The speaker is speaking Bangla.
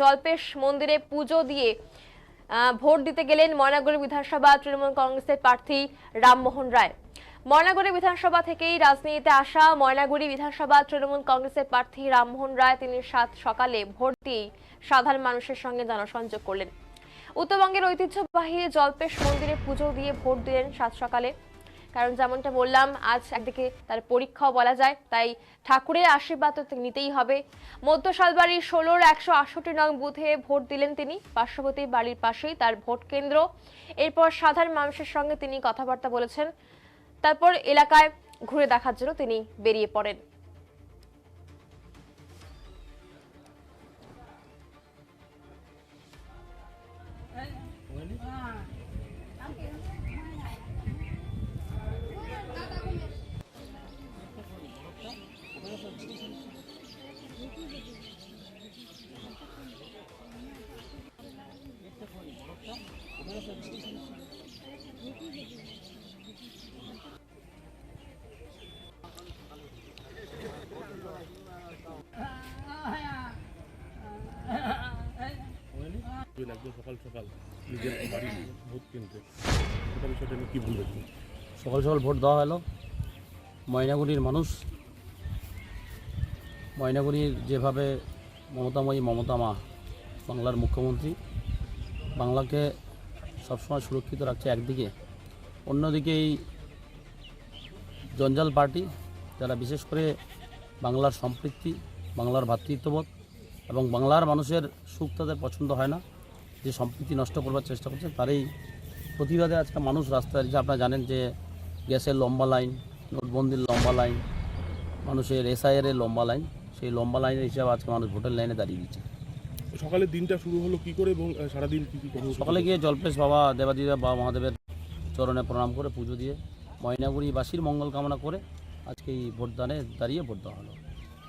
জল্পেশ মন্দিরে পুজো দিয়ে ভোট দিতে গেলেন ময়নাগুড়ি বিধানসভা তৃণমূল কংগ্রেসের প্রার্থী রামমোহন রায়। ময়নাগুড়ি বিধানসভা থেকেই রাজনীতিতে আসা ময়নাগুড়ি বিধানসভা তৃণমূল কংগ্রেসের প্রার্থী রামমোহন রায় তিনি সকালে ভোট দিয়ে সাধারণ মানুষের সঙ্গে জনসংযোগ করলেন। উত্তরবঙ্গের ঐতিহ্যবাহী জল্পেশ মন্দিরে পুজো দিয়ে ভোট দিলেন সকালে। কারণ যেমনটা বললাম, আজ একদিকে তার পরীক্ষাও বলা যায়, তাই ঠাকুরের আশীর্বাদ তো নিতেই হবে। মধ্য শালবাড়ি 16-র 168 নং বুথে ভোট দিলেন তিনি। পার্শ্ববর্তী বাড়ির পাশেই তার ভোট কেন্দ্র। এরপর সাধারণ মানুষের সঙ্গে তিনি কথাবার্তা বলেছেন। তারপর এলাকায় ঘুরে দেখার জন্য তিনি বেরিয়ে পড়েন। সকাল সকাল নিজের বাড়ি ভোট কেন্দ্রে বিষয়টা নিয়ে কি বলবেন? সকাল সকাল ভোট দেওয়া হলো। ময়নাগুড়ির মানুষ, ময়নাগুড়ির যেভাবে মমতা মা বাংলার মুখ্যমন্ত্রী বাংলাকে সবসময় সুরক্ষিত রাখছে একদিকে, অন্যদিকে এই জঞ্জাল পার্টি যারা বিশেষ করে বাংলার সম্পৃক্তি, বাংলার ভ্রাতৃত্ববোধ এবং বাংলার মানুষের সুখ তাদের পছন্দ হয় না, যে সম্প্রীতি নষ্ট করবার চেষ্টা করছে, তারই প্রতিবাদে আজকে মানুষ রাস্তায়। যে আপনারা জানেন যে গ্যাসের লম্বা লাইন, নোটবন্দির লম্বা লাইন, মানুষের SIR এর লম্বা লাইন, সেই লম্বা লাইনের হিসাবে আজকে মানুষ ভোটের লাইনে দাঁড়িয়ে দিচ্ছে। সকালের দিনটা শুরু হলো কি করে এবং সারাদিন কী কী করবো? সকালে গিয়ে জল্পেশ বাবা দেবাদিদেব বাবা মহাদেবের চরণে প্রণাম করে পুজো দিয়ে ময়নাগুড়িবাসীর মঙ্গল কামনা করে আজকে এই ভোটদানে দাঁড়িয়ে ভোট দেওয়া হলো।